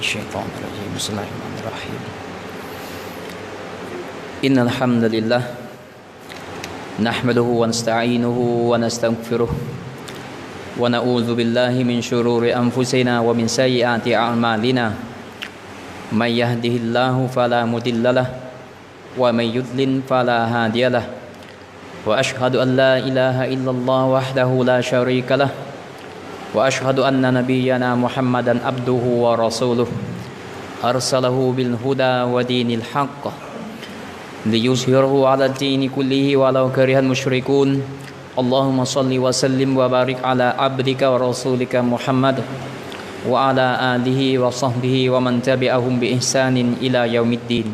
الشيطان الرجيم بسم الله الرحمن الرحيم إن الحمد لله نحمده ونستعينه ونستغفره ونعوذ بالله من شرور أنفسنا ومن سيئات أعمالنا من يهده الله فلا مضل له ومن يضلل فلا هادي له وأشهد أن لا إله إلا الله وحده لا شريك له وأشهد أن نبينا محمدا عبده ورسوله أرسله بالهدى ودين الحق ليظهره على الدين كله ولو كره المشركون اللهم صل وسلم وبارك على عبدك ورسولك محمد وعلى آله وصحبه ومن تبعهم بإحسان إلى يوم الدين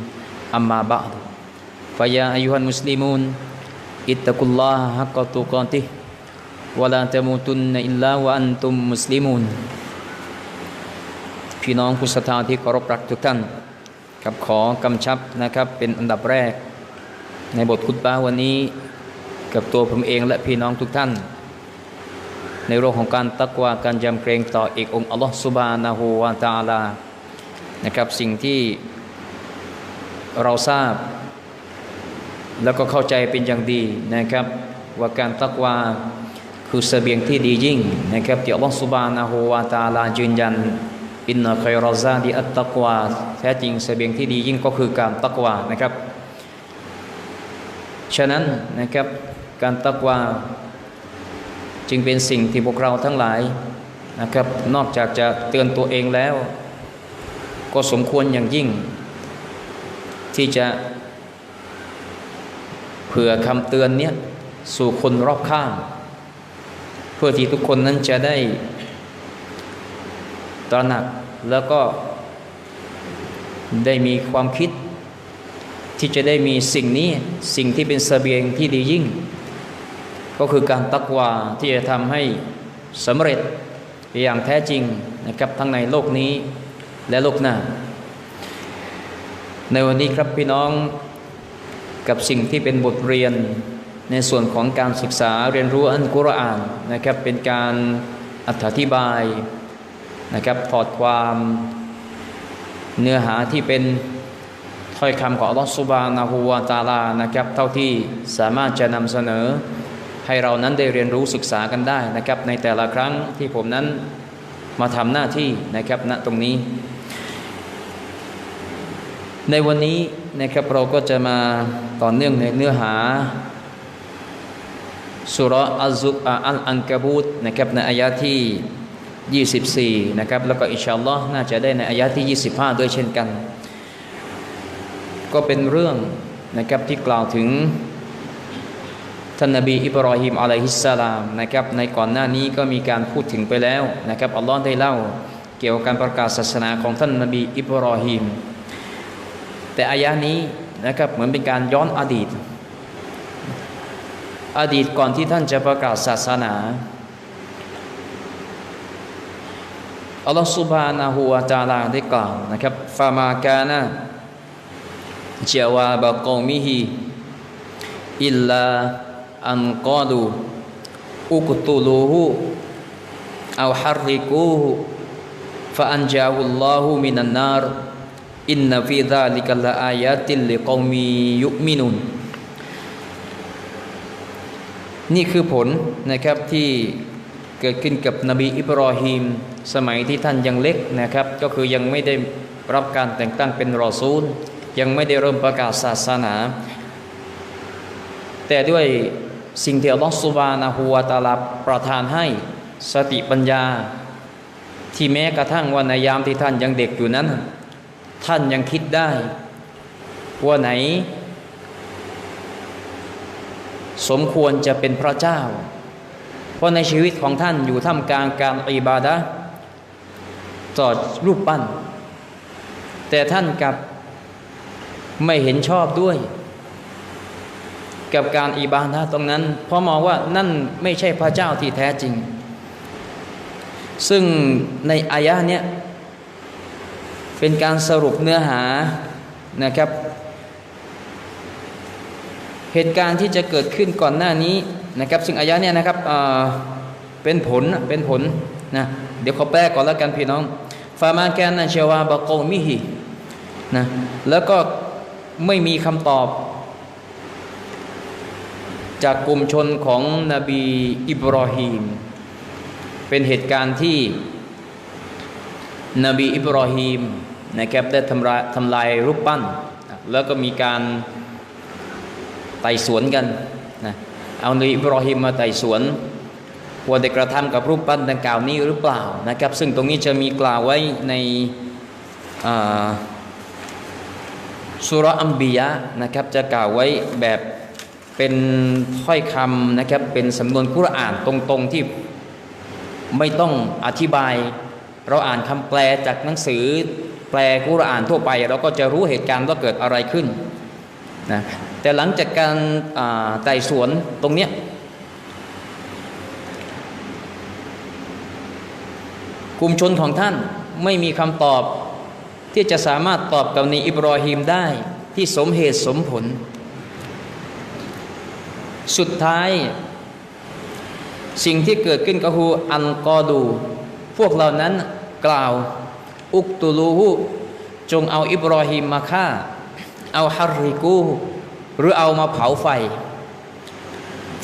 أما بعد فيا أيها المسلمون اتقوا الله حق تقاتهวะลาตะมูตุนนะอิลลาฮ์วะอันตุมมุสลิมูนพี่น้องผู้ศรัทธาที่เคารพรักทุกท่านครับขอกำชับนะครับเป็นอันดับแรกในบทคุตบะห์วันนี้กับตัวผมเองและพี่น้องทุกท่านในเรื่องของการตักวาการยำเกรงต่อเอกองค์อัลลอฮฺซุบฮานะฮูวะตะอาลานะครับสิ่งที่เราทราบแล้วก็เข้าใจเป็นอย่างดีนะครับว่าการตักวาคือเสบียงที่ดียิ่งนะครับที่อัลลอฮฺซุบฮานะฮูวะตะอาลายืนยันอินนะค็อยรอซาดิอัตตักวาแท้จริงเสบียงที่ดียิ่งก็คือการตักวานะครับฉะนั้นนะครับการตักวาจึงเป็นสิ่งที่พวกเราทั้งหลายนะครับนอกจากจะเตือนตัวเองแล้วก็สมควรอย่างยิ่งที่จะเผื่อคำเตือนเนี้ยสู่คนรอบข้างเพื่อที่ทุกคนนั้นจะได้ตระหนักแล้วก็ได้มีความคิดที่จะได้มีสิ่งนี้สิ่งที่เป็นเสบียงที่ดียิ่งก็คือการตักวาที่จะทำให้สำเร็จอย่างแท้จริงนะครับทั้งในโลกนี้และโลกหน้าในวันนี้ครับพี่น้องกับสิ่งที่เป็นบทเรียนในส่วนของการศึกษาเรียนรู้อัลกุรอานนะครับเป็นการอธิบายนะครับถอดความเนื้อหาที่เป็นถ้อยคำของอัลลอฮฺซุบฮานะฮูวะตะอาลานะครับเท่าที่สามารถจะนำเสนอให้เรานั้นได้เรียนรู้ศึกษากันได้นะครับในแต่ละครั้งที่ผมนั้นมาทำหน้าที่นะครับณตรงนี้ในวันนี้นะครับเราก็จะมาต่อเนื่องในเนื้อหาสุเราะห์อัลกะบูตนะครับในอายะที่24นะครับแล้วก็อินชาอัลลอฮ์น่าจะได้ในอายะที่25ด้วยเช่นกันก็เป็นเรื่องนะครับที่กล่าวถึงท่านนบีอิบรอฮีมอะลัยฮิสสลามนะครับในก่อนหน้านี้ก็มีการพูดถึงไปแล้วนะครับอัลลอฮ์ได้เล่าเกี่ยวกับการประกาศศาสนาของท่านนบีอิบรอฮีมแต่อายะนี้นะครับเหมือนเป็นการย้อนอดีตก่อนที่ท่านจะประกาศศาสนาอัลลอฮฺซุบฮานะฮูวะตะอาลาได้กล่าวนะครับฟามากานะจาวาบะกอมิฮิอิลลาอันกอลูอุกตุลูฮูเอาฮัรริกูฮูฟะอันจาวุลลอฮุมินันนารอินนะฟีซาลิกัลลาอายาติลลิกอมิยุมินุนนี่คือผลนะครับที่เกิดขึ้นกับนบีอิบรอฮีมสมัยที่ท่านยังเล็กนะครับก็คือยังไม่ได้รับการแต่งตั้งเป็นรอซูลยังไม่ได้เริ่มประกาศศาสนาแต่ด้วยสิ่งที่อัลลอฮฺซุบฮานะฮูวะตะอาลาประทานให้สติปัญญาที่แม้กระทั่งว่าในยามที่ท่านยังเด็กอยู่นั้นท่านยังคิดได้ว่าไหนสมควรจะเป็นพระเจ้าเพราะในชีวิตของท่านอยู่ท่ามกลางการอิบาดะห์ต่อรูปปั้นแต่ท่านกลับไม่เห็นชอบด้วยกับการอิบาดะห์ตรงนั้นเพราะมองว่านั่นไม่ใช่พระเจ้าที่แท้จริงซึ่งในอายะห์เนี้ยเป็นการสรุปเนื้อหานะครับเหตุการณ์ที่จะเกิดขึ้นก่อนหน้านี้นะครับซึ่งอายะห์เนี่ยนะครับเป็นผลนะเดี๋ยวเขาแปลก่อนแล้วกันพี่น้อง ฟามากานะจาวาบะกอมิฮินะแล้วก็ไม่มีคำตอบจากกลุ่มชนของนบีอิบรอฮีมเป็นเหตุการณ์ที่นบีอิบรอฮีมนะครับได้ทำลายรูปปั้นแล้วก็มีการไต่สวนกันนะเอานบีอิบรอฮีมมาไต่สวนว่าได้กระทำกับรูปปั้นดังกล่าวนี้หรือเปล่านะครับซึ่งตรงนี้จะมีกล่าวไว้ในซูเราะห์อัมบิยะนะครับจะกล่าวไว้แบบเป็นถ้อยคำนะครับเป็นสำนวนกุรอานตรงๆที่ไม่ต้องอธิบายเราอ่านคำแปลจากหนังสือแปลกุรอานทั่วไปเราก็จะรู้เหตุการณ์ว่าเกิดอะไรขึ้นนะแต่หลังจากการไต่สวนตรงเนี้ยกลุ่มชนของท่านไม่มีคำตอบที่จะสามารถตอบกับนบีอิบรอฮีมได้ที่สมเหตุสมผลสุดท้ายสิ่งที่เกิดขึ้นก็คืออันกอดูพวกเหล่านั้นกล่าวอุกตุลูฮูจงเอาอิบรอฮีมมาฆ่าเอาฮัรริกูหรือเอามาเผาไฟ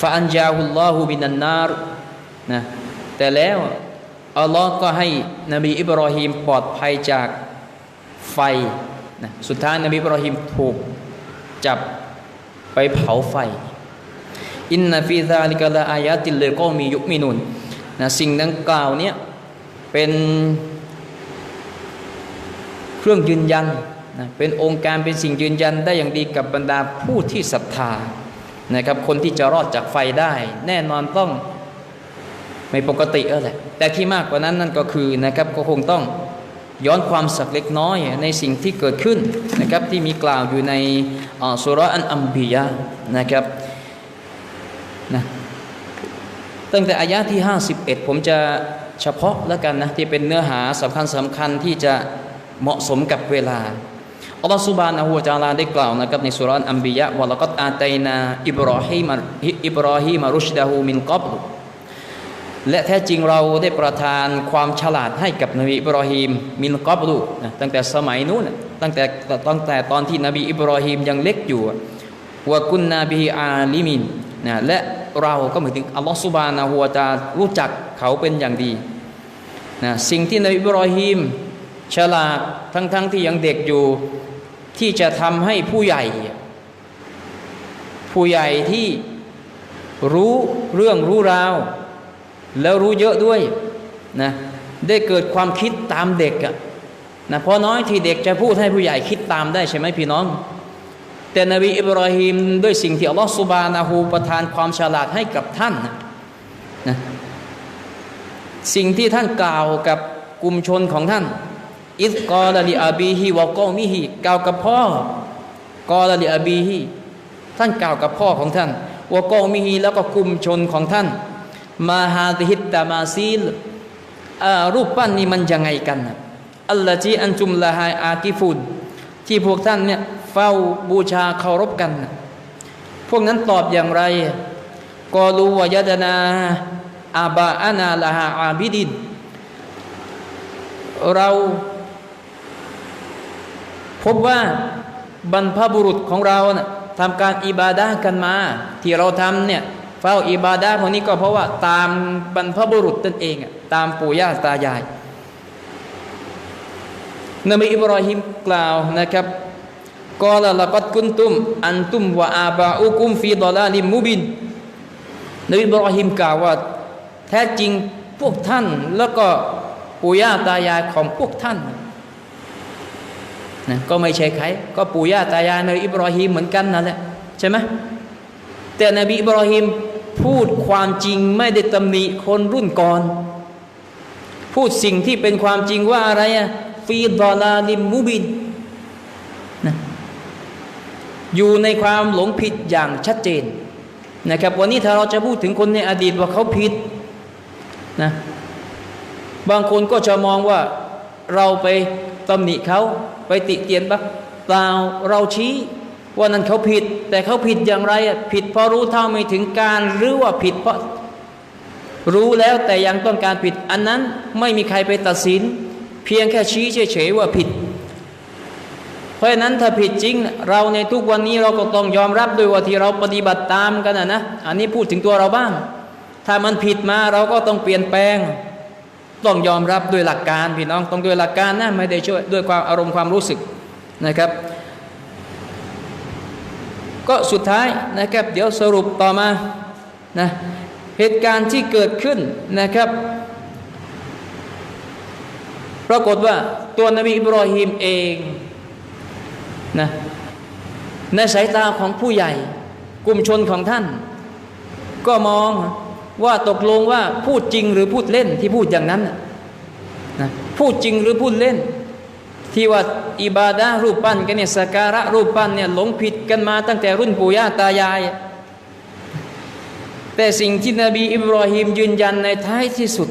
ฟาอันจาฮุลลอฮุบินันนารนะแต่แล้วอัลลอฮ์ก็ให้นบีอิบรอฮีมปลอดภัยจากไฟนะสุดท้ายนบีอิบรอฮีมถูกจับไปเผาไฟอินนาฟีซาลิกะลาอายาติลลิกอมียุมินุนนะสิ่งดังกล่าวเนี้ยเป็นเครื่องยืนยันนะเป็นองค์การเป็นสิ่งยืนยันได้อย่างดีกับบรรดาผู้ที่ศรัทธานะครับคนที่จะรอดจากไฟได้แน่นอนต้องไม่ปกติแหละแต่ที่มากกว่านั้นนั่นก็คือนะครับก็คงต้องย้อนความสักเล็กน้อยในสิ่งที่เกิดขึ้นนะครับที่มีกล่าวอยู่ในซูเราะห์อันอัมบิยะนะครับนะตั้งแต่อายะที่51ผมจะเฉพาะแล้วกันนะที่เป็นเนื้อหาสำคัญที่จะเหมาะสมกับเวลาอัลลอฮฺซุบฮานะฮูวะตะอาลาได้กล่าวนะครับในซูเราะห์อันอัมบิยะวะละกัดอาตัยนาอิบรอฮีมรุชดะฮูมินกับลและแท้จริงเราได้ประทานความฉลาดให้กับนบีอิบรอฮีมมินกับลุนะตั้งแต่สมัยนู้นตั้งแต่ตอนที่นบีอิบรอฮีมยังเล็กอยู่วะกุนนาบิฮิอาลิมินนะและเราก็หมายถึงอัลลอฮฺซุบฮานะฮูวะตะอาลารู้จักเขาเป็นอย่างดีนะสิ่งที่นบีอิบรอฮีมฉลาดทั้งที่ยังเด็กอยู่ที่จะทำให้ผู้ใหญ่ที่รู้เรื่องรู้ราวแล้วรู้เยอะด้วยนะได้เกิดความคิดตามเด็กนะเพราะน้อยที่เด็กจะพูดให้ผู้ใหญ่คิดตามได้ใช่ไหมพี่น้องแต่นบีอิบรอฮีมด้วยสิ่งที่อัลลอฮฺซุบฮานะฮูประทานความฉลาดให้กับท่านนะสิ่งที่ท่านกล่าวกับกลุ่มชนของท่านอิซกอลลิอาบีฮิวะกอมิฮิกล่าวกับพ่อกอลลิอาบีฮิท่านกล่าวกับพ่อของท่านวะกอมิฮิแล้วก็กลุ่มชนของท่านมาฮาดิฮิตตามาซีลรูปปั้นนี้มันยังไงกันอัลลอจีอันจุมละฮายอากิฟุนที่พวกท่านเนี่ยเฝ้าบูชาเคารพกันพวกนั้นตอบอย่างไรกอลูวะยะดนาอาบาอานาละฮาอาบิดินเราพบว่าบรรพบุรุษของเรานะทำการอิบาดะห์กันมาที่เราทำเนี่ยเฝ้าอิบาดะห์พวกนี้ก็เพราะว่าตามบรรพบุรุษตนเองตามปู่ย่าตายายนบีอิบรอฮิมกล่าวนะครับกอลละกัดกุนตุมอันตุมวะอาบาอุกุมฟีดอลาลิมมุบินนบีอิบรอฮิมกล่าวว่าแท้จริงพวกท่านแล้วก็ปู่ย่าตายายของพวกท่านนะก็ไม่ใช่ใครก็ปู่ย่าตายายนบีอิบรอฮีมเหมือนกันนั่นแหละใช่ไหมแต่นบีอิบรอฮีมพูดความจริงไม่ได้ตำหนิคนรุ่นก่อนพูดสิ่งที่เป็นความจริงว่าอะไรฟีดอลาลิมมุบินนะอยู่ในความหลงผิดอย่างชัดเจนนะครับวันนี้ถ้าเราจะพูดถึงคนในอดีตว่าเขาผิดนะบางคนก็จะมองว่าเราไปตำหนิเขาไปติเตียนบ้างเปล่าเราชี้ว่านั้นเขาผิดแต่เขาผิดอย่างไรผิดเพราะรู้เท่าไม่ถึงการหรือว่าผิดเพราะรู้แล้วแต่ยังต้องการผิดอันนั้นไม่มีใครไปตัดสิน เพียงแค่ชี้เฉยๆว่าผิดเพราะฉะนั้นถ้าผิดจริงเราในทุกวันนี้เราก็ต้องยอมรับด้วยว่าที่เราปฏิบัติตามกันนะอันนี้พูดถึงตัวเราบ้างถ้ามันผิดมาเราก็ต้องเปลี่ยนแปลงต้องยอมรับด้วยหลักการพี่น้องต้องด้วยหลักการนะไม่ได้ช่วยด้วยความอารมณ์ความรู้สึกนะครับก็สุดท้ายนะครับเดี๋ยวสรุปต่อมานะเหตุการณ์ที่เกิดขึ้นนะครับปรากฏว่าตัวนบีอิบรอฮีมเองนะในสายตาของผู้ใหญ่กลุ่มชนของท่านก็มองว่าตกลงว่าพูดจริงหรือพูดเล่นที่พูดอย่างนั้นนะพูดจริงหรือพูดเล่นที่ว่าอิบาดะห์รูปปั้นกันเนี่ยสักการะรูปปั้นเนี่ยหลงผิดกันมาตั้งแต่รุ่นปู่ย่าตายายแต่สิ่งที่นบีอิบรอฮีมยืนยันในท้ายที่สุด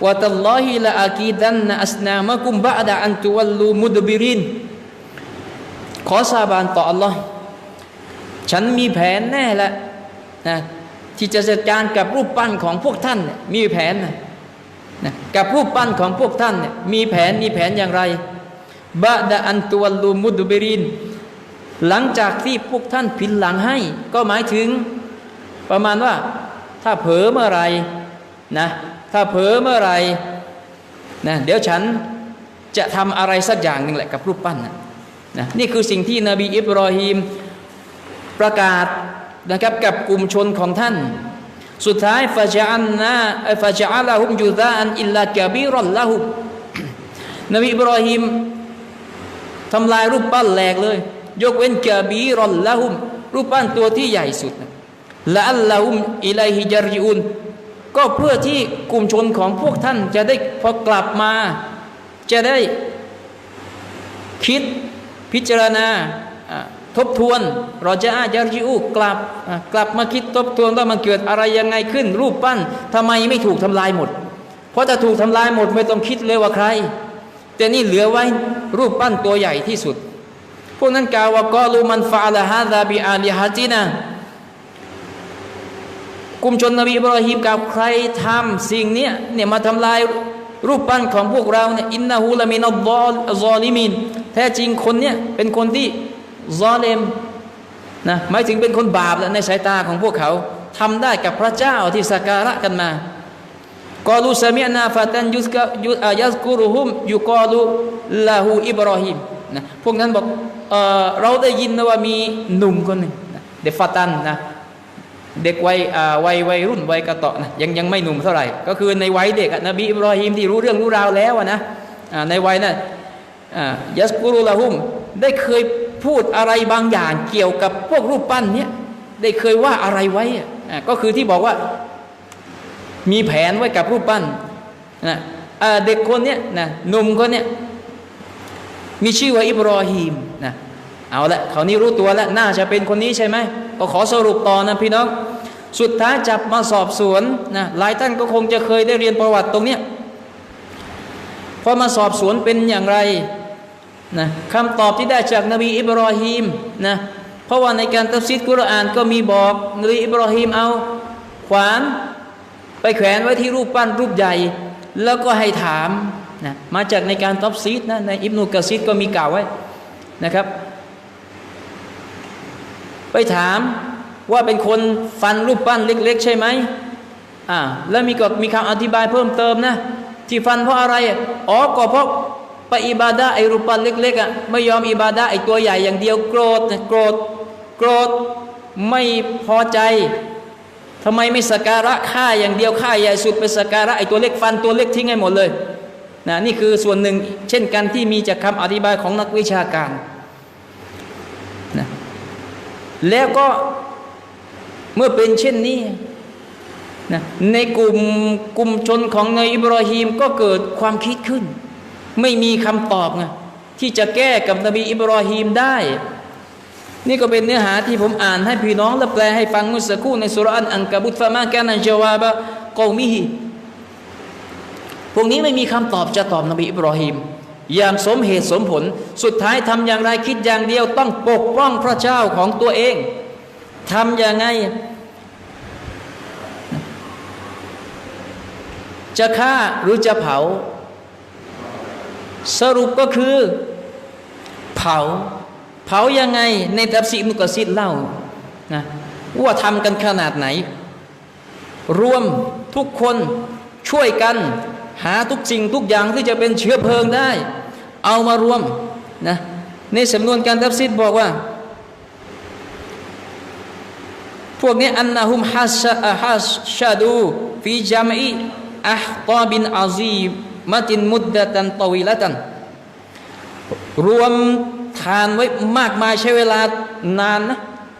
ว่าตัลลอฮิละอากีดันนะอัสนามะกุมบะอ์ดะอันตุวัลลูมุดบิรินขอสาบานต่ออัลลอฮ์ฉันมีแผนแน่ละนะที่จะจัดการกับรูปปั้นของพวกท่านมีแผนนะกับรูปปั้นของพวกท่านมีแผนอย่างไรบะดะอันตุวัลลูมุดบิรินหลังจากที่พวกท่านผินหลังให้ก็หมายถึงประมาณว่าถ้าเผลอเมื่อไรนะถ้าเผลอเมื่อไรนะเดี๋ยวฉันจะทำอะไรสักอย่างหนึ่งแหละกับรูปปั้นนะนี่คือสิ่งที่นบีอิบรอฮีมประกาศนะครับกับกลุ่มชนของท่านสุดท้ายฟะจอะละฮุมยุซาอันอิลลากะบีรัลละฮุมนบีอิบรอฮีมทำลายรูปปั้นแหลกเลยยกเว้นกะบีรัลละฮุมรูปปั้นตัวที่ใหญ่สุดละอัลละฮุมอิลัยฮิญัรญิอูนก็เพื่อที่กลุ่มชนของพวกท่านจะได้พอกลับมาจะได้คิดพิจารณาทบทวนเราจะญัรญิอูกลับมาคิดทบทวนว่ามันเกิดอะไรยังไงขึ้นรูปปั้นทำไมไม่ถูกทำลายหมดเพราะถ้าถูกทำลายหมดไม่ต้องคิดเลยว่าใครแต่นี่เหลือไว้รูปปั้นตัวใหญ่ที่สุดพวกนั้นกล่าวว่ากอลูมันฟะอะละฮาซาบิอาลิฮะตินากลุ่มชนนบีอิบรอฮีมกล่าวใครทำสิ่งนี้เนี่ยมาทำลายรูปปั้นของพวกเราเนี่ยอินนะฮูละมินัลซอลิมินแท้จริงคนเนี่ยเป็นคนที่ซอเลมนะหมายถึงเป็นคนบาปในสายตาของพวกเขาทำได้กับพระเจ้าที่สักการะกันมากอลูซามิอนาฟาตันยัสกุรุฮุมยุกอลูลาหูอิบรอฮีมนะพวกนั้นบอกเราได้ยินนะว่ามีหนุ่มคนหนึ่งเดฟาตันนะเด็กวัยรุ่นวัยกระเตาะนะยังไม่หนุ่มเท่าไหร่ก็คือในวัยเด็กนบีอิบรอฮีมที่รู้เรื่องรู้ราวแล้วนะในวัยนั้นยัสกุรุลาฮุมได้เคยพูดอะไรบางอย่างเกี่ยวกับพวกรูปปั้นเนี้ยได้เคยว่าอะไรไว้ก็คือที่บอกว่ามีแผนไว้กับรูปปั้นนะเด็กคนเนี้ยนะหนุ่มคนเนี้ยมีชื่อว่าอิบรอฮีมนะเอาละเขานี่รู้ตัวแล้วน่าจะเป็นคนนี้ใช่ไหมก็ขอสรุปต่อนะพี่น้องสุดท้ายจับมาสอบสวนนะหลายท่านก็คงจะเคยได้เรียนประวัติตรงเนี้ยพอมาสอบสวนเป็นอย่างไรนะคำตอบที่ได้จากนบีอิบรอฮีมนะเพราะว่าในการตัฟซีรกุรอานก็มีบอกนบีอิบรอฮีมเอาขวานไปแขวนไว้ที่รูปปั้นรูปใหญ่แล้วก็ให้ถามนะมาจากในการตัฟซีรนะในอิบนุกะซีรก็มีกล่าวไว้นะครับไปถามว่าเป็นคนฟันรูปปั้นเล็กๆใช่ไหมแล้วมีคำอธิบายเพิ่มเติมนะที่ฟันเพราะอะไรก็เพราะไปอิบาดะห์ไอ้รูปปั้นเล็กๆไม่ยอมอิบาดะห์ไอ้ตัวใหญ่อย่างเดียวโกรธไม่พอใจทำไมไม่สักการะข้าอย่างเดียวข้าใหญ่สุดไปสักการะไอ้ตัวเล็กฟันตัวเล็กทิ้งให้หมดเลยนะนี่คือส่วนหนึ่งเช่นกันที่มีจากคำอธิบายของนักวิชาการนะแล้วก็เมื่อเป็นเช่นนี้นะในกลุ่มชนของนบีอิบรอฮีมก็เกิดความคิดขึ้นไม่มีคำตอบไงที่จะแก้กับนบีอิบรอฮีมได้นี่ก็เป็นเนื้อหาที่ผมอ่านให้พี่น้องและแปลให้ฟังเมื่อสักครู่ในสุรอันกะบุตฟะมากานะจาวาบะกอมิฮิพวกนี้ไม่มีคำตอบจะตอบนบีอิบรอฮีมอย่างสมเหตุสมผลสุดท้ายทำอย่างไรคิดอย่างเดียวต้องปกป้องพระเจ้าของตัวเองทำอย่างไงจะฆ่าหรือจะเผา สรุปก็คือเผายังไงในตัฟซีรอิบนุกะซีรเล่านะว่าทำกันขนาดไหนรวมทุกคนช่วยกันหาทุกสิ่งทุกอย่างที่จะเป็นเชื้อเพลิงได้เอามารวมนะในสำนวนการตัฟซีรบอกว่าพวกนี้อันนะฮุมฮัสชาดูฟีจามอีอัฮตาบินอาซีมะตินมุดดะตันตอวีละตันรวมทานไว้มากมายใช้เวลานานนะ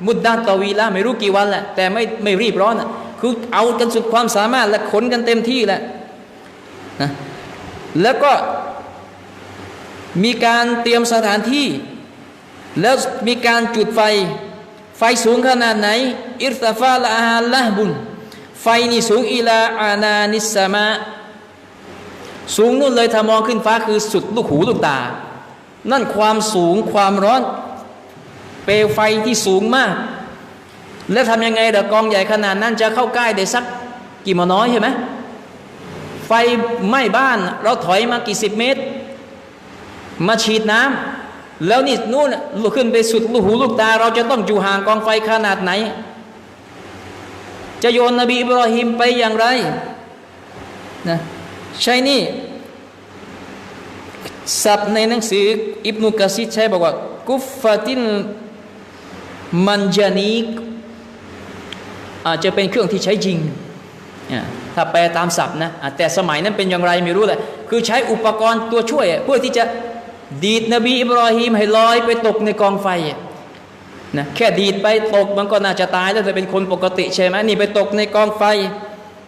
มุดดะตอวีละไม่รู้กี่วันแหละแต่ไม่รีบร้อนนะคือเอากันสุดความสามารถและขนกันเต็มที่แหละนะแล้วก็มีการเตรียมสถานที่แล้วมีการจุดไฟสูงขนาดไหนอิรตฟาละฮาละบุนไฟนี่สูงอิลาอานานิสมาสูงนู่นเลยถ้ามองขึ้นฟ้าคือสุดลูกหูลูกตานั่นความสูงความร้อนเปลวไฟที่สูงมากแล้วทำยังไงเดี๋ยวกองใหญ่ขนาดนั้นจะเข้าใกล้ได้สักกี่มอน้อยใช่ไหมไฟไหม้บ้านเราถอยมากี่สิบเมตรมาฉีดน้ำแล้วนี่นู่นลุกขึ้นไปสุดลูกหูลูกตาเราจะต้องอยู่ห่างกองไฟขนาดไหนจะโยนนบีอิบรอฮิมไปอย่างไรนะใช่นี่ศัพท์ในหนังสืออิบนุกะซีรใช้บอกว่ากุฟฟะตินมันจานีกอาจจะเป็นเครื่องที่ใช้จริงถ้าแปลตามศัพท์นะแต่สมัยนั้นเป็นอย่างไรไม่รู้แหละคือใช้อุปกรณ์ตัวช่วยเพื่อที่จะดีดนบีอิบรอฮีมให้ลอยไปตกในกองไฟนะแค่ดีดไปตกมันก็น่าจะตายแล้วแต่เป็นคนปกติใช่ไหมนี่ไปตกในกองไฟ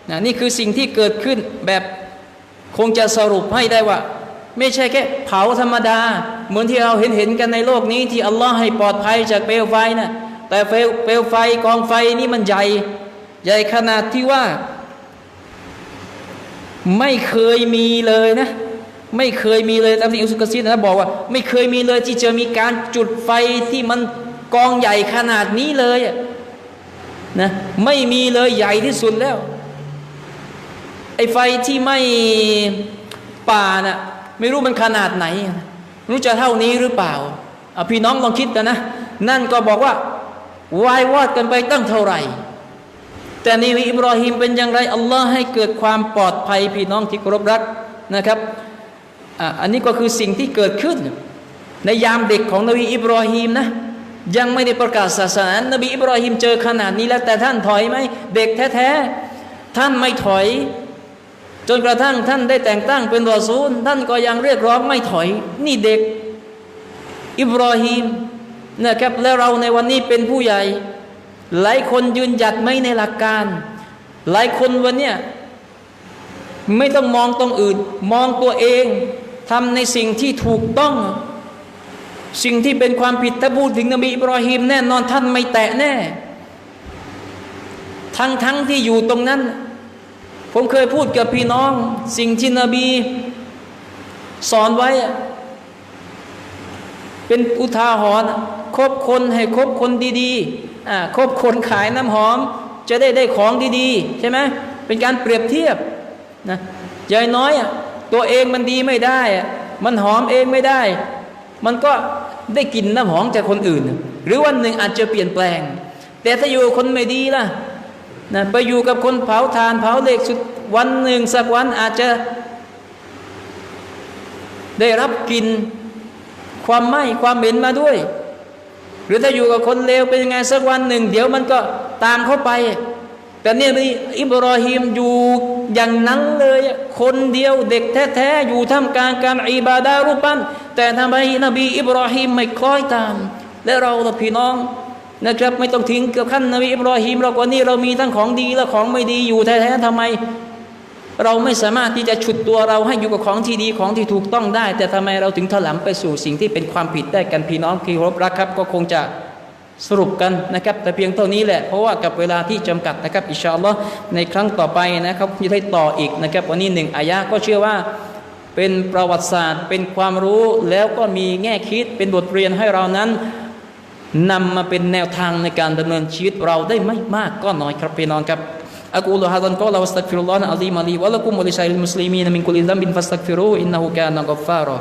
นะนี่คือสิ่งที่เกิดขึ้นแบบคงจะสรุปให้ได้ว่าไม่ใช่แค่เผาธรรมดาเหมือนที่เราเห็นกันในโลกนี้ที่อัลลอฮ์ให้ปลอดภัยจากเปลวไฟนะแต่เปลวไฟกองไฟนี่มันใหญ่ขนาดที่ว่าไม่เคยมีเลยนะไม่เคยมีเลยตามที่อุสกะซีรนะบอกว่าไม่เคยมีเลยที่จะมีการจุดไฟที่มันกองใหญ่ขนาดนี้เลยนะไม่มีเลยใหญ่ที่สุดแล้วไอ้ไฟที่ไม่ป่าน่ะไม่รู้มันขนาดไหนรู้จะเท่านี้หรือเปล่าพี่น้องลองคิดกันนะนั่นก็บอกว่าวายวอดกันไปตั้งเท่าไหร่แต่นบีอิบรอฮีมเป็นอย่างไรอัลลอฮ์ให้เกิดความปลอดภัยพี่น้องที่เคารพรักนะครับอันนี้ก็คือสิ่งที่เกิดขึ้นในยามเด็กของนบีอิบรอฮีมนะยังไม่ได้ประกาศศาสนานบีอิบรอฮีมเจอขนาดนี้แล้วแต่ท่านถอยไหมเด็กแท้ๆท่านไม่ถอยจนกระทั่งท่านได้แต่งตั้งเป็นรอซูลท่านก็ยังเรียกร้องไม่ถอยนี่เด็กอิบรอฮีมนะครับแล้วเราในวันนี้เป็นผู้ใหญ่หลายคนยืนหยัดไม่ในหลักการหลายคนวันเนี้ยไม่ต้องมองตรงอื่นมองตัวเองทำในสิ่งที่ถูกต้องสิ่งที่เป็นความผิดถ้าพูดถึงนบีอิบรอฮีมแน่นอนท่านไม่แตะแน่ทั้งที่อยู่ตรงนั้นผมเคยพูดกับพี่น้องสิ่งที่นบีสอนไว้เป็นอุทาหรณ์คบคนให้คบคนดีๆคบคนขายน้ำหอมจะได้ของดีๆใช่ไหมเป็นการเปรียบเทียบนะใหญ่น้อยตัวเองมันดีไม่ได้มันหอมเองไม่ได้มันก็ได้กลิ่นน้ำหอมจากคนอื่นหรือวันหนึ่งอาจจะเปลี่ยนแปลงแต่ถ้าอยู่คนไม่ดีล่ะนะไปอยู่กับคนเผาถ่านเผาเหล็กสุดวันหนึ่งสักวันอาจจะได้รับกลิ่นความไหม้ความเหม็นมาด้วยหรือถ้าอยู่กับคนเลวเป็นยังไงสักวันหนึ่งเดี๋ยวมันก็ตามเข้าไปแต่เนี่ยอิบรอฮีมอยู่อย่างนั้นเลยคนเดียวเด็กแท้ๆอยู่ท่ามกลางการอิบาดะห์รูปปั้นแต่ทำไมนบีอิบรอฮีมไม่คล้อยตามและเราพี่น้องนะครับไม่ต้องทิ้งกับขั้นนบีอิบรอฮีมเรากว่านี้เรามีทั้งของดีและของไม่ดีอยู่แท้ๆทำไมเราไม่สามารถที่จะฉุดตัวเราให้อยู่กับของที่ดีของที่ถูกต้องได้แต่ทำไมเราถึงถลำไปสู่สิ่งที่เป็นความผิดได้กันพี่น้องที่เคารพรักครับก็คงจะสรุปกันนะครับแต่เพียงเท่านี้แหละเพราะว่ากับเวลาที่จำกัดนะครับอินชาอัลลอฮ์ในครั้งต่อไปนะครับจะได้ต่ออีกนะครับวันนี้1อายะก็เชื่อว่าเป็นประวัติศาสตร์เป็นความรู้แล้วก็มีแง่คิดเป็นบทเรียนให้เรานั้นนำมาเป็นแนวทางในการดำเนินชีวิตเราได้ไม่มากก็น้อยครับพี่น้องครับأقول هذا القول وأستغفر الله العظيم لي ولكم ولسائر المسلمين من كل ذنب فاستغفروه إنه كان غفارا